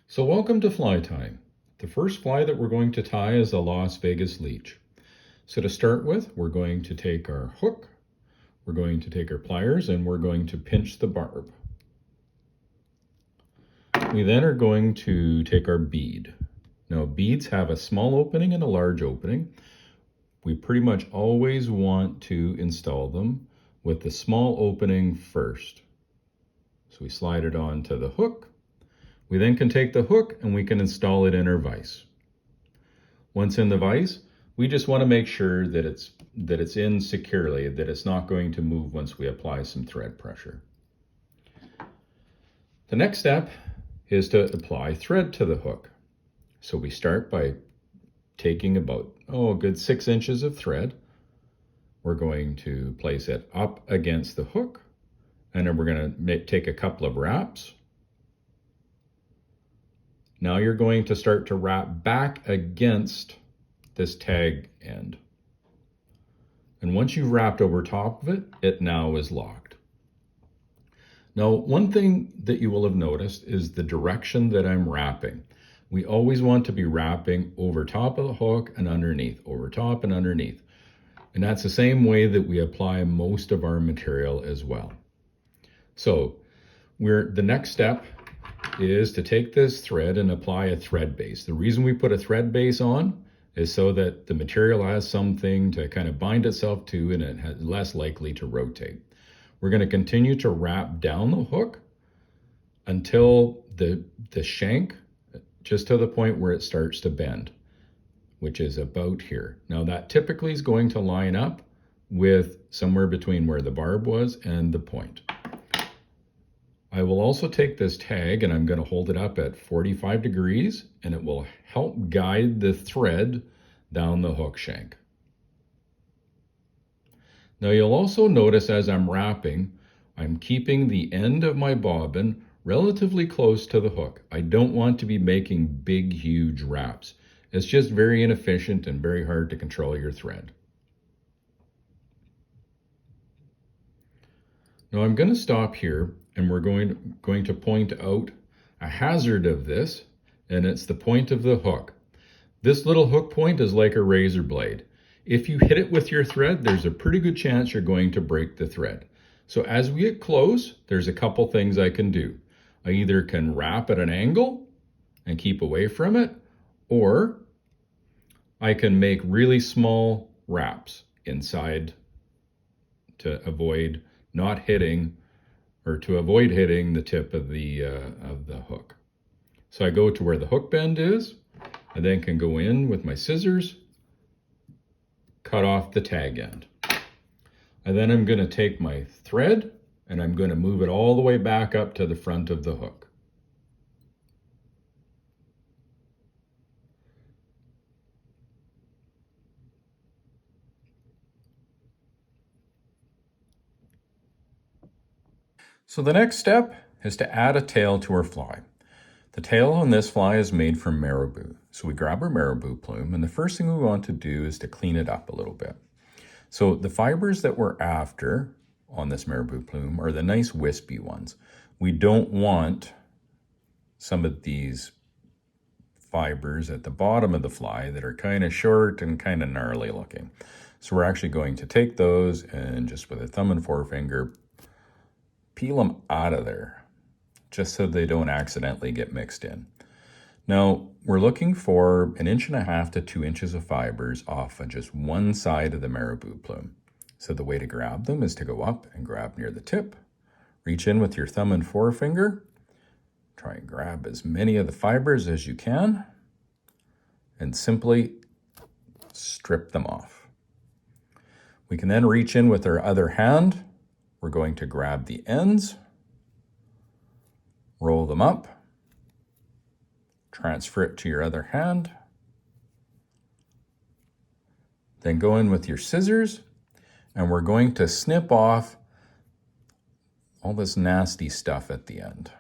So welcome to fly tying. The first fly that we're going to tie is a Las Vegas Leech. So to start with, we're going to take our hook, we're going to take our pliers, and we're going to pinch the barb. We then are going to take our bead. Now beads have a small opening and a large opening. We pretty much always want to install them with the small opening first. So we slide it onto the hook. We then can take the hook and we can install it in our vise. Once in the vise, we just want to make sure that it's in securely, that it's not going to move once we apply some thread pressure. The next step is to apply thread to the hook. So we start by taking about, a good 6 inches of thread. We're going to place it up against the hook, and then we're going to take a couple of wraps. Now you're going to start to wrap back against this tag end. And once you've wrapped over top of it, it now is locked. Now, one thing that you will have noticed is the direction that I'm wrapping. We always want to be wrapping over top of the hook and underneath, over top and underneath. And that's the same way that we apply most of our material as well. So the next step is to take this thread and apply a thread base. The reason we put a thread base on is so that the material has something to kind of bind itself to and it is less likely to rotate. We're going to continue to wrap down the hook until the shank, just to the point where it starts to bend, which is about here. Now that typically is going to line up with somewhere between where the barb was and the point. I will also take this tag and I'm going to hold it up at 45 degrees and it will help guide the thread down the hook shank. Now you'll also notice as I'm wrapping, I'm keeping the end of my bobbin relatively close to the hook. I don't want to be making big, huge wraps. It's just very inefficient and very hard to control your thread. Now I'm going to stop here and we're going to point out a hazard of this, and it's the point of the hook. This little hook point is like a razor blade. If you hit it with your thread, there's a pretty good chance you're going to break the thread. So as we get close, there's a couple things I can do. I either can wrap at an angle and keep away from it, or I can make really small wraps inside to avoid not hitting or to avoid hitting the tip of the hook. So I go to where the hook bend is, I then can go in with my scissors, cut off the tag end. And then I'm going to take my thread and I'm going to move it all the way back up to the front of the hook. So the next step is to add a tail to our fly. The tail on this fly is made from marabou. So we grab our marabou plume, and the first thing we want to do is to clean it up a little bit. So the fibers that we're after on this marabou plume are the nice wispy ones. We don't want some of these fibers at the bottom of the fly that are kind of short and kind of gnarly looking. So we're actually going to take those and just with a thumb and forefinger peel them out of there, just so they don't accidentally get mixed in. Now, we're looking for 1.5 to 2 inches of fibers off of just one side of the marabou plume. So the way to grab them is to go up and grab near the tip, reach in with your thumb and forefinger, try and grab as many of the fibers as you can, and simply strip them off. We can then reach in with our other hand. We're going to grab the ends, roll them up, transfer it to your other hand, then go in with your scissors, and we're going to snip off all this nasty stuff at the end.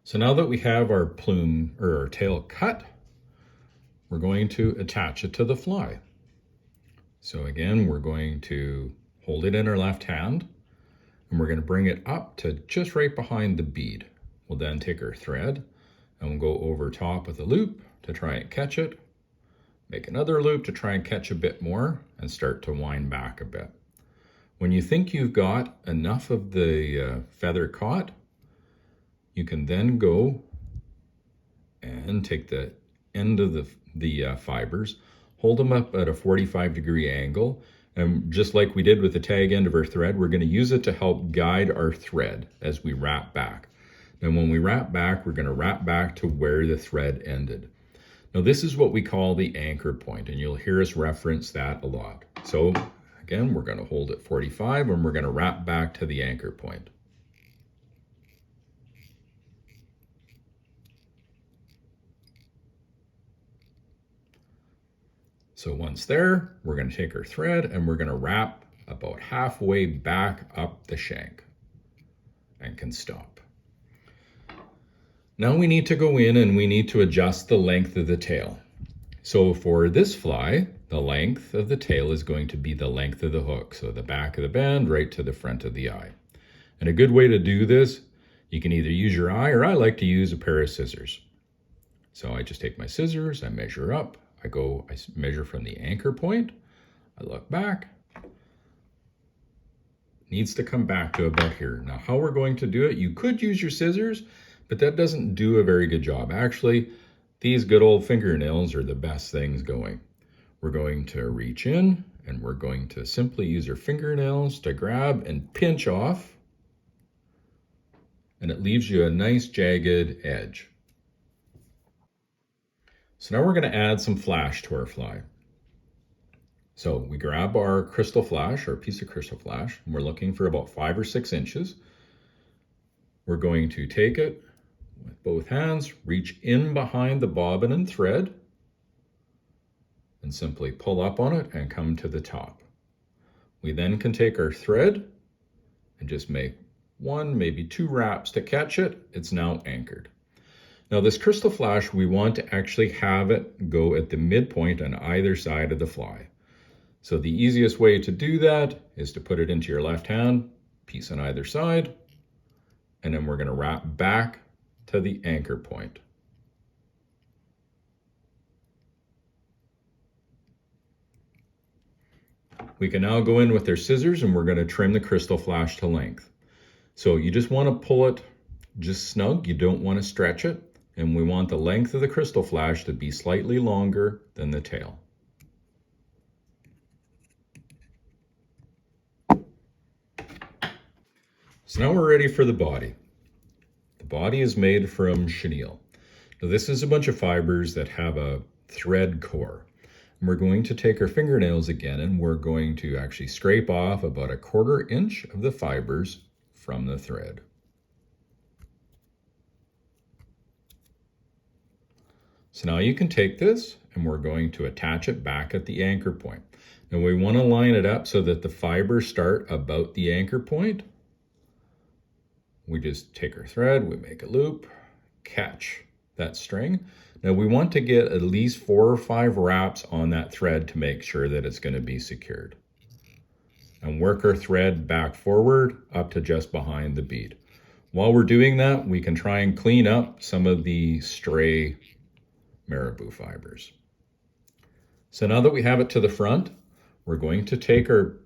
So now that we have our plume or our tail cut, we're going to attach it to the fly. So again, we're going to hold it in our left hand, and we're going to bring it up to just right behind the bead. We'll then take our thread and we'll go over top with a loop to try and catch it, make another loop to try and catch a bit more, and start to wind back a bit. When you think you've got enough of the feather caught, you can then go and take the end of the fibers, hold them up at a 45-degree angle, and just like we did with the tag end of our thread, we're going to use it to help guide our thread as we wrap back. Then when we wrap back, we're going to wrap back to where the thread ended. Now this is what we call the anchor point, and you'll hear us reference that a lot. So again, we're going to hold at 45 and we're going to wrap back to the anchor point. So once there, we're going to take our thread and we're going to wrap about halfway back up the shank and can stop. Now we need to go in and we need to adjust the length of the tail. So for this fly, the length of the tail is going to be the length of the hook. So the back of the band right to the front of the eye. And a good way to do this, you can either use your eye, or I like to use a pair of scissors. So I just take my scissors, I measure up, I measure from the anchor point, I look back, needs to come back to about here. Now how we're going to do it, you could use your scissors, but that doesn't do a very good job. Actually, these good old fingernails are the best things going. We're going to reach in and we're going to simply use our fingernails to grab and pinch off, and it leaves you a nice jagged edge. So now we're going to add some flash to our fly. So we grab our crystal flash, or piece of crystal flash, and we're looking for about 5 or 6 inches. We're going to take it with both hands, reach in behind the bobbin and thread, and simply pull up on it and come to the top. We then can take our thread and just make 1, maybe 2 wraps to catch it. It's now anchored. Now this crystal flash, we want to actually have it go at the midpoint on either side of the fly. So the easiest way to do that is to put it into your left hand, piece on either side, and then we're going to wrap back to the anchor point. We can now go in with our scissors and we're going to trim the crystal flash to length. So you just want to pull it just snug, you don't want to stretch it, and we want the length of the crystal flash to be slightly longer than the tail. So now we're ready for the body. The body is made from chenille. Now this is a bunch of fibers that have a thread core. And we're going to take our fingernails again and we're going to actually scrape off about 1/4 inch of the fibers from the thread. So now you can take this and we're going to attach it back at the anchor point. Now we want to line it up so that the fibers start about the anchor point. We just take our thread, we make a loop, catch that string. Now we want to get at least 4 or 5 wraps on that thread to make sure that it's going to be secured. And work our thread back forward up to just behind the bead. While we're doing that, we can try and clean up some of the stray marabou fibers. So now that we have it to the front, we're going to take our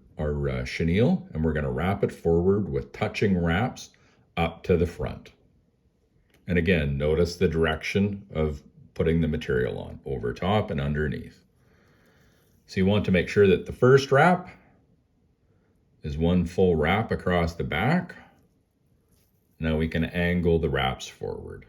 chenille and we're going to wrap it forward with touching wraps up to the front. And again, notice the direction of putting the material on, over top and underneath. So you want to make sure that the first wrap is 1 full wrap across the back. Now we can angle the wraps forward.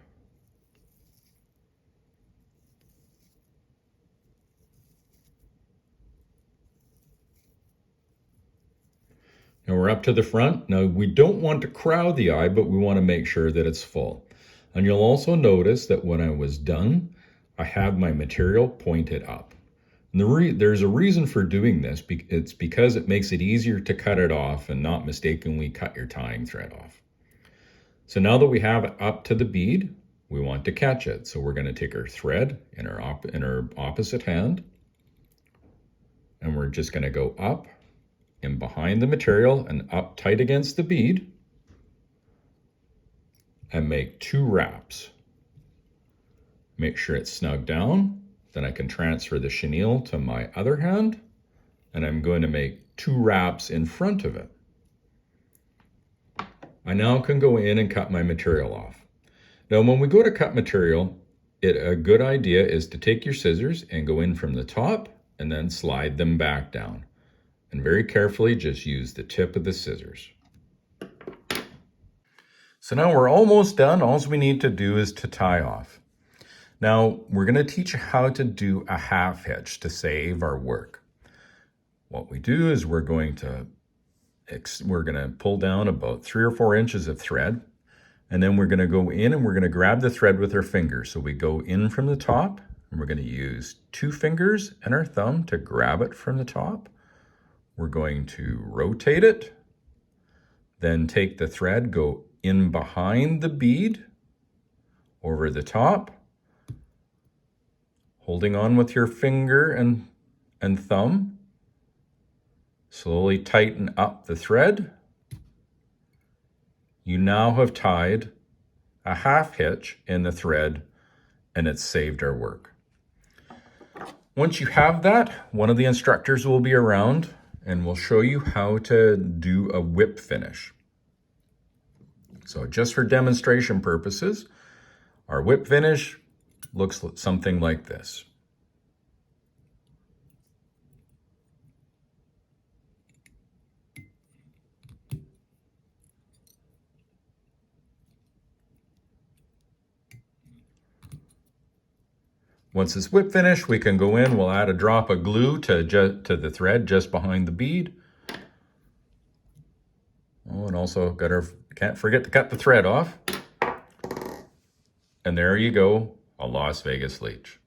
Now we're up to the front. Now we don't want to crowd the eye, but we want to make sure that it's full. And you'll also notice that when I was done, I have my material pointed up. And there's a reason for doing this. It's because it makes it easier to cut it off and not mistakenly cut your tying thread off. So now that we have it up to the bead, we want to catch it. So we're going to take our thread in our opposite hand, and we're just going to go up in behind the material and up tight against the bead, and make 2 wraps. Make sure it's snug down. Then I can transfer the chenille to my other hand, and I'm going to make 2 wraps in front of it. I now can go in and cut my material off. Now, when we go to cut material, a good idea is to take your scissors and go in from the top and then slide them back down. And very carefully just use the tip of the scissors. So now we're almost done. All we need to do is to tie off. Now we're going to teach you how to do a half hitch to save our work. What we do is we're going to pull down about 3 or 4 inches of thread, and then we're going to go in and we're going to grab the thread with our fingers. So we go in from the top, and we're going to use 2 fingers and our thumb to grab it from the top. We're going to rotate it, then take the thread, go in behind the bead, over the top, holding on with your finger and thumb. Slowly tighten up the thread. You now have tied a half hitch in the thread, and it's saved our work. Once you have that, one of the instructors will be around and will show you how to do a whip finish. So just for demonstration purposes, our whip finish looks something like this. Once it's whip finished, we can go in, we'll add a drop of glue to the thread just behind the bead. Oh, and also can't forget to cut the thread off. And there you go, a Las Vegas Leech.